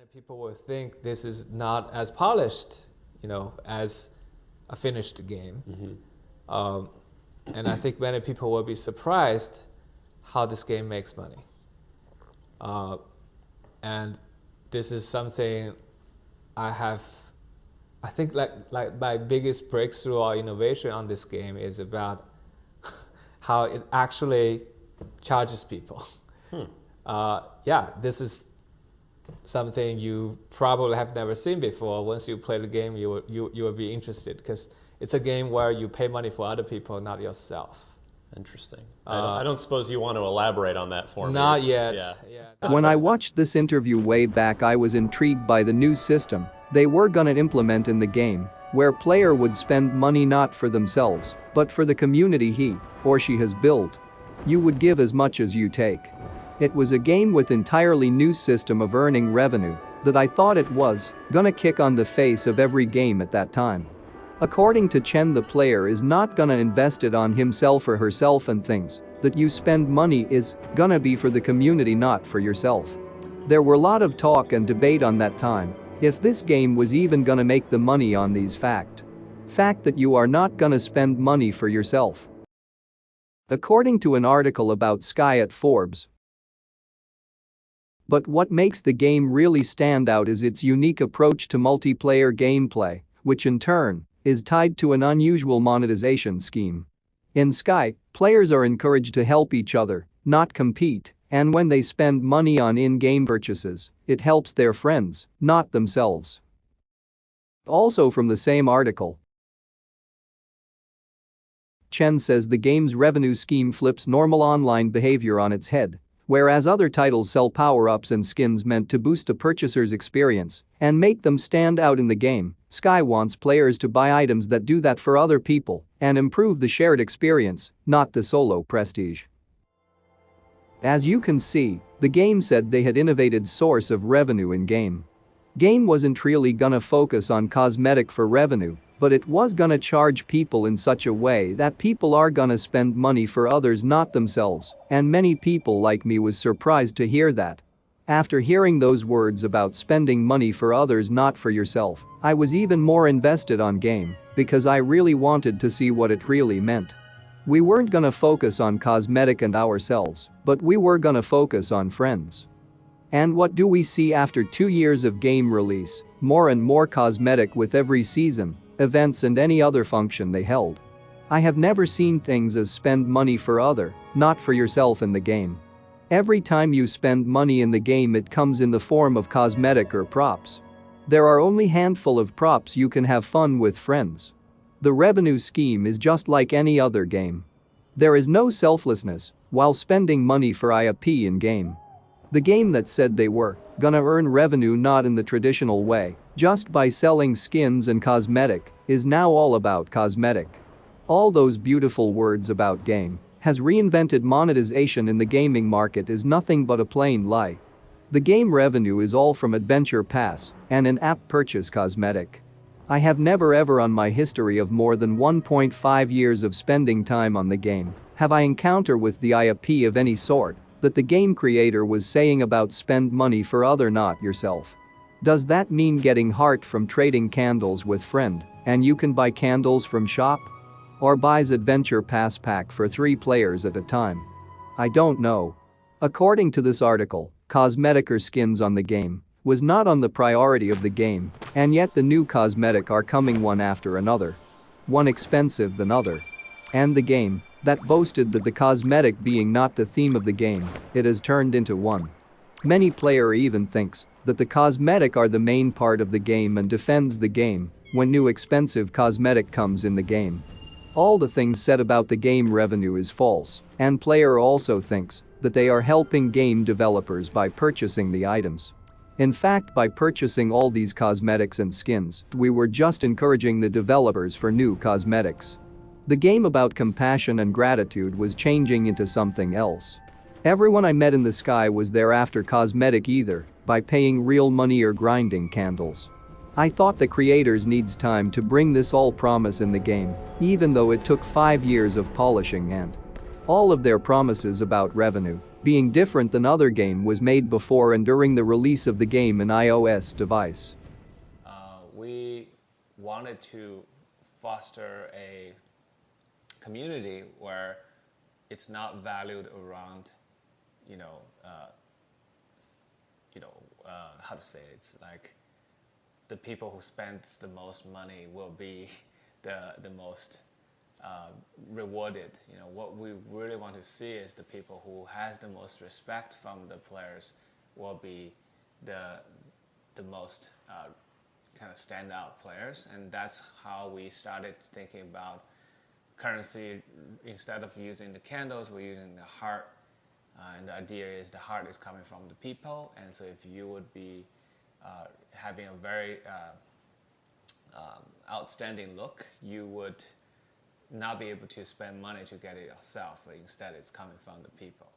Many people will think this is not as polished, as a finished game. And I think many people will be surprised how this game makes money. And this is something I think like my biggest breakthrough or innovation on this game is about how it actually charges people. Yeah, this is something you probably have never seen before. Once you play the game, you will be interested, because it's a game where you pay money for other people, not yourself. Interesting. I don't suppose you want to elaborate on that for me. Not yet. Yeah. When I watched this interview way back, I was intrigued by the new system they were gonna implement in the game, where player would spend money not for themselves, but for the community he or she has built. You would give as much as you take. It was a game with entirely new system of earning revenue that I thought it was gonna kick on the face of every game at that time. According to Chen, the player is not gonna invest it on himself or herself, and things that you spend money is gonna be for the community, not for yourself. There were a lot of talk and debate on that time if this game was even gonna make the money on these fact that you are not gonna spend money for yourself. According to an article about Sky at Forbes. But what makes the game really stand out is its unique approach to multiplayer gameplay, which in turn is tied to an unusual monetization scheme. In Sky, players are encouraged to help each other, not compete, and when they spend money on in-game purchases, it helps their friends, not themselves. Also from the same article, Chen says the game's revenue scheme flips normal online behavior on its head. Whereas other titles sell power-ups and skins meant to boost a purchaser's experience and make them stand out in the game, Sky wants players to buy items that do that for other people and improve the shared experience, not the solo prestige. As you can see, the game said they had innovated source of revenue in-game. Game wasn't really gonna focus on cosmetic for revenue, but it was gonna charge people in such a way that people are gonna spend money for others, not themselves, and many people like me was surprised to hear that. After hearing those words about spending money for others, not for yourself, I was even more invested on game because I really wanted to see what it really meant. We weren't gonna focus on cosmetic and ourselves, but we were gonna focus on friends. And what do we see after 2 years of game release? More and more cosmetic with every season, events and any other function they held. I have never seen things as spend money for other, not for yourself in the game. Every time you spend money in the game, it comes in the form of cosmetic or props. There are only handful of props you can have fun with friends. The revenue scheme is just like any other game. There is no selflessness while spending money for IAP in game. The game that said they were gonna earn revenue not in the traditional way, just by selling skins and cosmetic, is now all about cosmetic. All those beautiful words about game has reinvented monetization in the gaming market is nothing but a plain lie. The game revenue is all from Adventure Pass and in-app purchase cosmetic. I have never ever on my history of more than 1.5 years of spending time on the game have I encountered with the IAP of any sort that the game creator was saying about spend money for other, not yourself. Does that mean getting heart from trading candles with friend and you can buy candles from shop? Or buys Adventure Pass pack for 3 players at a time? I don't know. According to this article, cosmetic or skins on the game was not on the priority of the game, and yet the new cosmetic are coming one after another. One expensive than other. And the game that boasted that the cosmetic being not the theme of the game, it has turned into one. Many player even thinks that the cosmetic are the main part of the game and defends the game when new expensive cosmetic comes in the game. All the things said about the game revenue is false, and player also thinks that they are helping game developers by purchasing the items. In fact, by purchasing all these cosmetics and skins, we were just encouraging the developers for new cosmetics. The game about compassion and gratitude was changing into something else. Everyone I met in the Sky was there after cosmetic, either by paying real money or grinding candles. I thought the creators needs time to bring this all promise in the game, even though it took 5 years of polishing and all of their promises about revenue. being different than other game was made before and during the release of the game in iOS device. We wanted to foster a community where it's not valued around, how to say it? It's like the people who spend the most money will be the most rewarded. What we really want to see is the people who has the most respect from the players will be the most kind of standout players, and that's how we started thinking about currency. Instead of using the candles, we're using the heart, and the idea is the heart is coming from the people, and so if you would be having a very outstanding look, you would not be able to spend money to get it yourself, but instead it's coming from the people.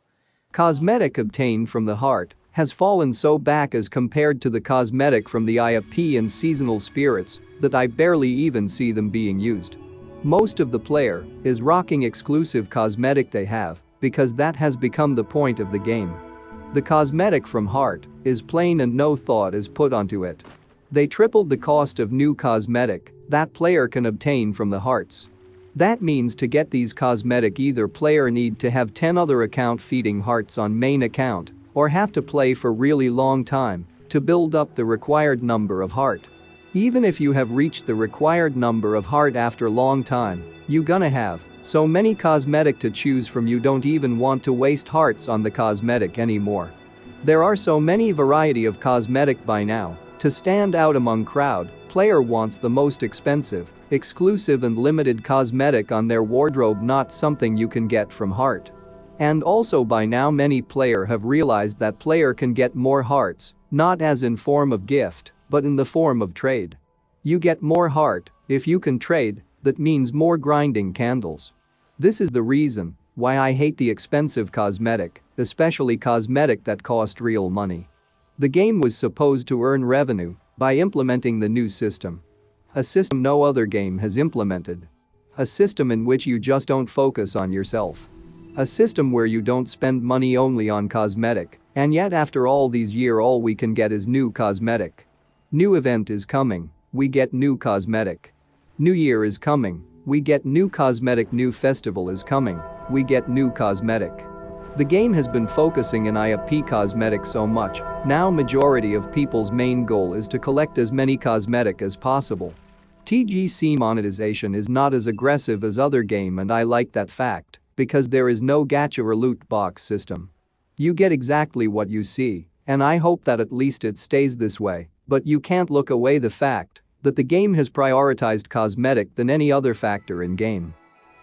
Cosmetic obtained from the heart has fallen so back as compared to the cosmetic from the IAP and seasonal spirits that I barely even see them being used. Most of the player is rocking exclusive cosmetic they have because that has become the point of the game. The cosmetic from heart is plain and no thought is put onto it. They tripled the cost of new cosmetic that player can obtain from the hearts. That means to get these cosmetic either player need to have 10 other account feeding hearts on main account or have to play for really long time to build up the required number of heart. Even if you have reached the required number of heart after long time, you gonna have so many cosmetic to choose from you don't even want to waste hearts on the cosmetic anymore. There are so many variety of cosmetic by now. To stand out among crowd, player wants the most expensive, exclusive and limited cosmetic on their wardrobe, not something you can get from heart. And also by now many player have realized that player can get more hearts, not as in form of gift, but in the form of trade. You get more heart if you can trade, that means more grinding candles. This is the reason why I hate the expensive cosmetic, especially cosmetic that cost real money. The game was supposed to earn revenue by implementing the new system. A system no other game has implemented. A system in which you just don't focus on yourself. A system where you don't spend money only on cosmetic, and yet after all these years all we can get is new cosmetic. New event is coming, we get new cosmetic. New year is coming, we get new cosmetic. New festival is coming, we get new cosmetic. The game has been focusing in IAP cosmetic so much, now majority of people's main goal is to collect as many cosmetic as possible. TGC monetization is not as aggressive as other game, and I like that fact because there is no gacha or loot box system. You get exactly what you see, and I hope that at least it stays this way, but you can't look away the fact that the game has prioritized cosmetic than any other factor in game.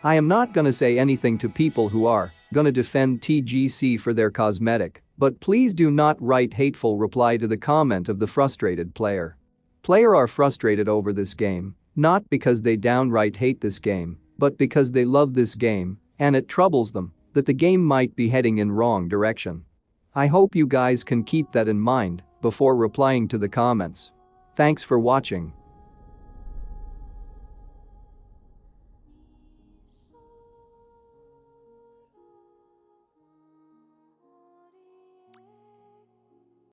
I am not gonna say anything to people who are gonna defend TGC for their cosmetic, but please do not write hateful reply to the comment of the frustrated player. Player are frustrated over this game, not because they downright hate this game, but because they love this game, and it troubles them that the game might be heading in wrong direction. I hope you guys can keep that in mind before replying to the comments. Thanks for watching.